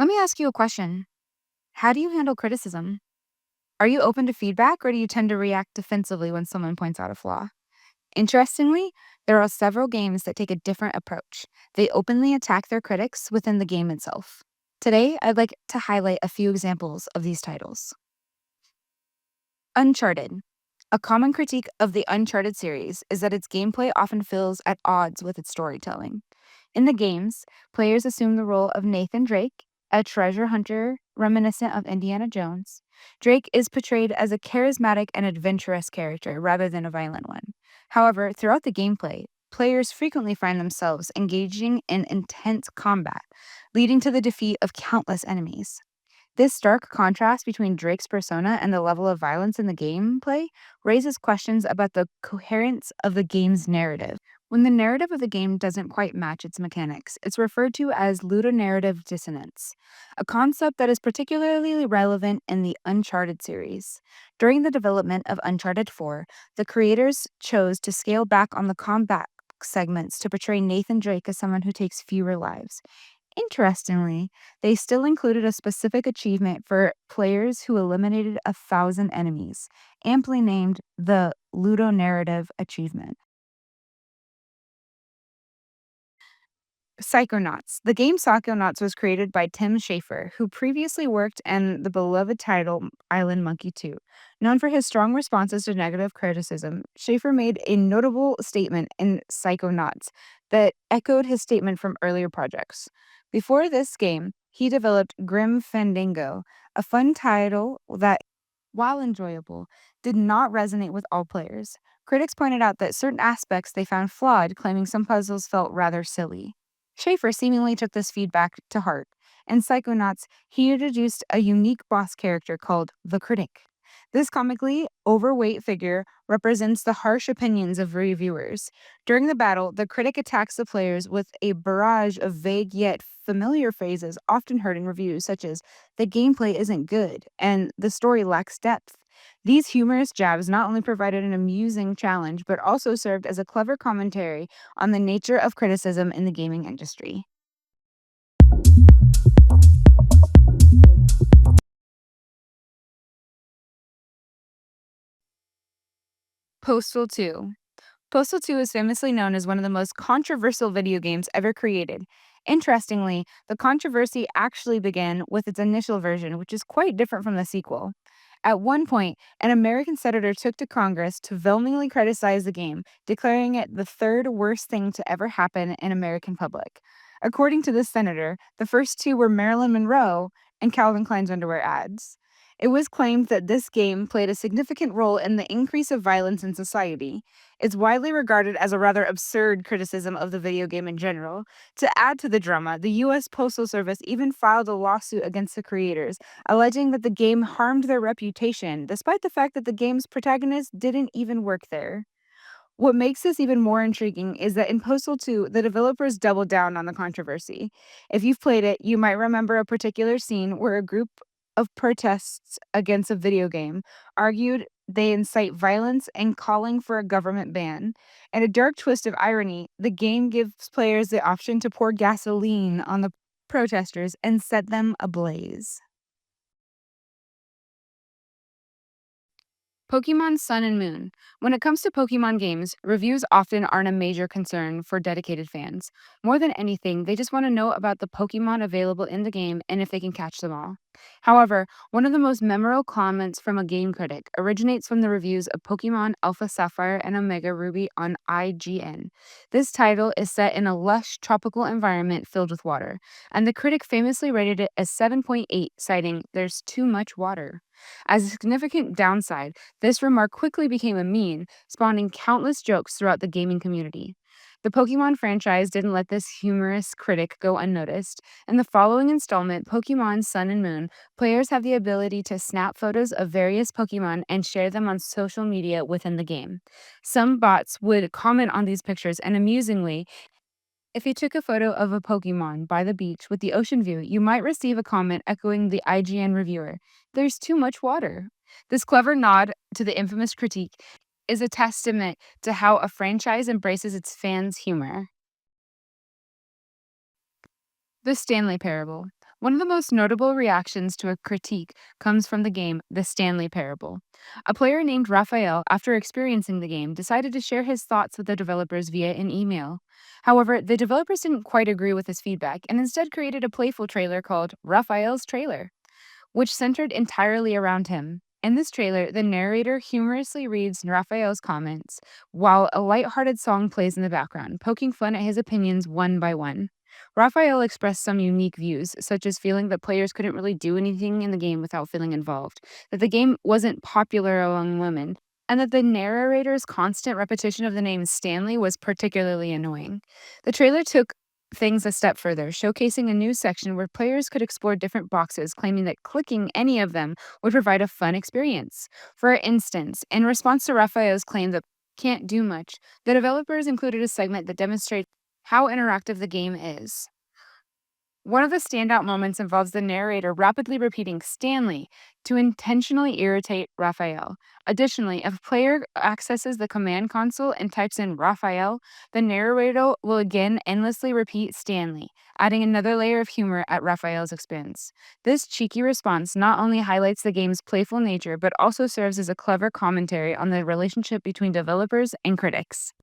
Let me ask you a question. How do you handle criticism? Are you open to feedback or do you tend to react defensively when someone points out a flaw? Interestingly, there are several games that take a different approach. They openly attack their critics within the game itself. Today, I'd like to highlight a few examples of these titles. Uncharted. A common critique of the Uncharted series is that its gameplay often feels at odds with its storytelling. In the games, players assume the role of Nathan Drake, a treasure hunter reminiscent of Indiana Jones. Drake is portrayed as a charismatic and adventurous character rather than a violent one. However, throughout the gameplay, players frequently find themselves engaging in intense combat, leading to the defeat of countless enemies. This stark contrast between Drake's persona and the level of violence in the gameplay raises questions about the coherence of the game's narrative. When the narrative of the game doesn't quite match its mechanics, it's referred to as Ludo-narrative dissonance, a concept that is particularly relevant in the Uncharted series. During the development of Uncharted 4, the creators chose to scale back on the combat segments to portray Nathan Drake as someone who takes fewer lives. Interestingly, they still included a specific achievement for players who eliminated 1,000 enemies, amply named the Ludo-narrative achievement. Psychonauts. The game Psychonauts was created by Tim Schafer, who previously worked in the beloved title Island Monkey 2. Known for his strong responses to negative criticism, Schafer made a notable statement in Psychonauts that echoed his statement from earlier projects. Before this game, he developed Grim Fandango, a fun title that, while enjoyable, did not resonate with all players. Critics pointed out that certain aspects they found flawed, claiming some puzzles felt rather silly. Schaefer seemingly took this feedback to heart. In Psychonauts, he introduced a unique boss character called the Critic. This comically overweight figure represents the harsh opinions of reviewers. During the battle, the critic attacks the players with a barrage of vague yet familiar phrases often heard in reviews, such as, "The gameplay isn't good," and "The story lacks depth." These humorous jabs not only provided an amusing challenge, but also served as a clever commentary on the nature of criticism in the gaming industry. Postal 2. Postal 2 is famously known as one of the most controversial video games ever created. Interestingly, the controversy actually began with its initial version, which is quite different from the sequel. At one point, an American senator took to Congress to vehemently criticize the game, declaring it the third worst thing to ever happen in American public. According to this senator, the first two were Marilyn Monroe and Calvin Klein's underwear ads. It was claimed that this game played a significant role in the increase of violence in society. It's widely regarded as a rather absurd criticism of the video game in general. To add to the drama, the U.S. Postal Service even filed a lawsuit against the creators, alleging that the game harmed their reputation, despite the fact that the game's protagonist didn't even work there. What makes this even more intriguing is that in Postal 2, the developers doubled down on the controversy. If you've played it, you might remember a particular scene where a group of protests against a video game argued they incite violence and calling for a government ban. And a dark twist of irony, the game gives players the option to pour gasoline on the protesters and set them ablaze. Pokemon Sun and Moon. When it comes to Pokemon games, reviews often aren't a major concern for dedicated fans. More than anything, they just want to know about the Pokemon available in the game and if they can catch them all. However, one of the most memorable comments from a game critic originates from the reviews of Pokemon Alpha Sapphire and Omega Ruby on IGN. This title is set in a lush tropical environment filled with water, and the critic famously rated it as 7.8, citing, "There's too much water." As a significant downside, this remark quickly became a meme, spawning countless jokes throughout the gaming community. The Pokemon franchise didn't let this humorous critic go unnoticed. In the following installment, Pokemon Sun and Moon, players have the ability to snap photos of various Pokemon and share them on social media within the game. Some bots would comment on these pictures, and amusingly, if you took a photo of a Pokemon by the beach with the ocean view, you might receive a comment echoing the IGN reviewer, "There's too much water." This clever nod to the infamous critique is a testament to how a franchise embraces its fans' humor. The Stanley Parable. One of the most notable reactions to a critique comes from the game The Stanley Parable. A player named Raphael, after experiencing the game, decided to share his thoughts with the developers via an email. However, the developers didn't quite agree with his feedback and instead created a playful trailer called Raphael's Trailer, which centered entirely around him. In this trailer, the narrator humorously reads Raphael's comments, while a lighthearted song plays in the background, poking fun at his opinions one by one. Raphael expressed some unique views, such as feeling that players couldn't really do anything in the game without feeling involved, that the game wasn't popular among women, and that the narrator's constant repetition of the name Stanley was particularly annoying. The trailer took things a step further, showcasing a new section where players could explore different boxes, claiming that clicking any of them would provide a fun experience. For instance, in response to Raphael's claim that can't do much, the developers included a segment that demonstrates how interactive the game is. One of the standout moments involves the narrator rapidly repeating Stanley to intentionally irritate Raphael. Additionally, if a player accesses the command console and types in Raphael, the narrator will again endlessly repeat Stanley, adding another layer of humor at Raphael's expense. This cheeky response not only highlights the game's playful nature, but also serves as a clever commentary on the relationship between developers and critics.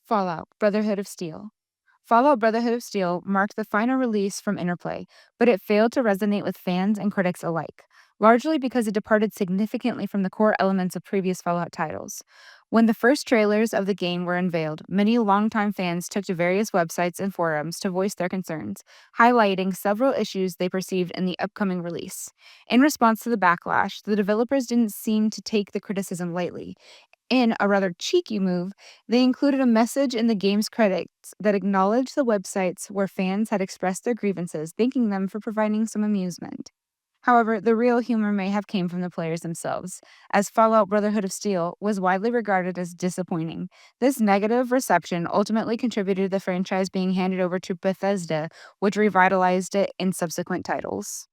Fallout Brotherhood of Steel. Fallout Brotherhood of Steel marked the final release from Interplay, but it failed to resonate with fans and critics alike, largely because it departed significantly from the core elements of previous Fallout titles. When the first trailers of the game were unveiled, many longtime fans took to various websites and forums to voice their concerns, highlighting several issues they perceived in the upcoming release. In response to the backlash, the developers didn't seem to take the criticism lightly. In a rather cheeky move, they included a message in the game's credits that acknowledged the websites where fans had expressed their grievances, thanking them for providing some amusement. However, the real humor may have came from the players themselves, as Fallout Brotherhood of Steel was widely regarded as disappointing. This negative reception ultimately contributed to the franchise being handed over to Bethesda, which revitalized it in subsequent titles.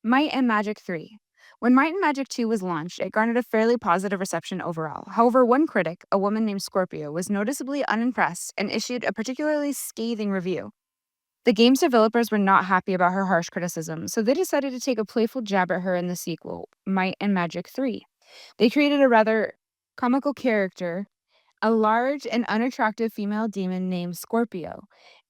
Might and Magic 3. When Might and Magic 2 was launched, it garnered a fairly positive reception overall. However, one critic, a woman named Scorpio, was noticeably unimpressed and issued a particularly scathing review. The game's developers were not happy about her harsh criticism, so they decided to take a playful jab at her in the sequel, Might and Magic 3. They created a rather comical character, a large and unattractive female demon named Scorpio.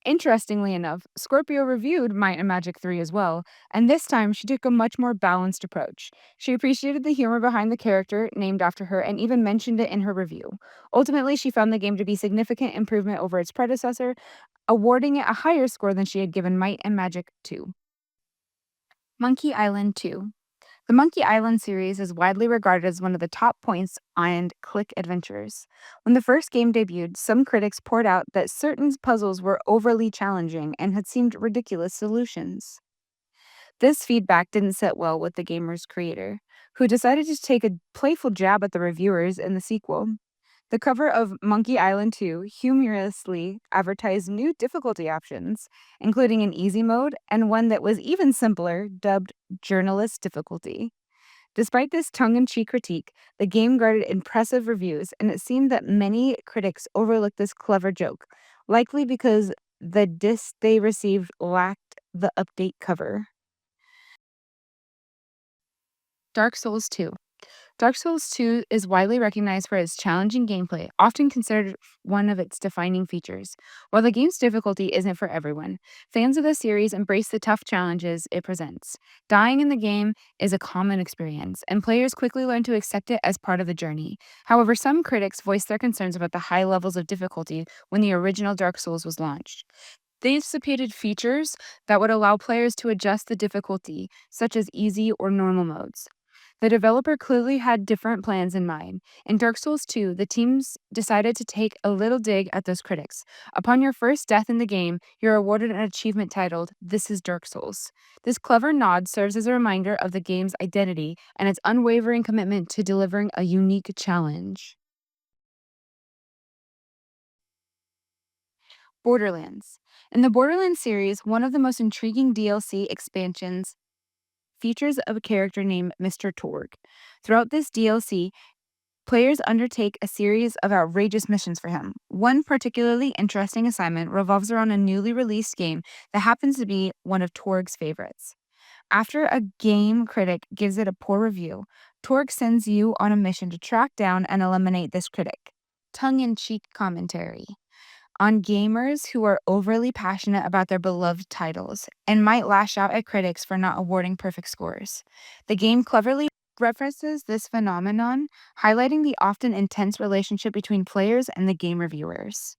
Interestingly enough, Scorpio reviewed Might and Magic 3 as well, and this time she took a much more balanced approach. She appreciated the humor behind the character named after her and even mentioned it in her review. Ultimately, she found the game to be significant improvement over its predecessor, awarding it a higher score than she had given Might and Magic 2. Monkey Island 2. The Monkey Island series is widely regarded as one of the top points and click adventures. When the first game debuted, some critics poured out that certain puzzles were overly challenging and had seemed ridiculous solutions. This feedback didn't sit well with the gamer's creator, who decided to take a playful jab at the reviewers in the sequel. The cover of Monkey Island 2 humorously advertised new difficulty options, including an easy mode and one that was even simpler, dubbed Journalist Difficulty. Despite this tongue in cheek critique, the game garnered impressive reviews, and it seemed that many critics overlooked this clever joke, likely because the disc they received lacked the update cover. Dark Souls 2. Dark Souls 2 is widely recognized for its challenging gameplay, often considered one of its defining features. While the game's difficulty isn't for everyone, fans of the series embrace the tough challenges it presents. Dying in the game is a common experience, and players quickly learn to accept it as part of the journey. However, some critics voiced their concerns about the high levels of difficulty when the original Dark Souls was launched. They anticipated features that would allow players to adjust the difficulty, such as easy or normal modes. The developer clearly had different plans in mind. In Dark Souls 2, the teams decided to take a little dig at those critics. Upon your first death in the game, you're awarded an achievement titled, "This is Dark Souls." This clever nod serves as a reminder of the game's identity and its unwavering commitment to delivering a unique challenge. Borderlands. In the Borderlands series, one of the most intriguing DLC expansions features a character named Mr. Torg. Throughout this DLC, players undertake a series of outrageous missions for him. One particularly interesting assignment revolves around a newly released game that happens to be one of Torg's favorites. After a game critic gives it a poor review, Torg sends you on a mission to track down and eliminate this critic. Tongue-in-cheek commentary on gamers who are overly passionate about their beloved titles and might lash out at critics for not awarding perfect scores. The game cleverly references this phenomenon, highlighting the often intense relationship between players and the game reviewers.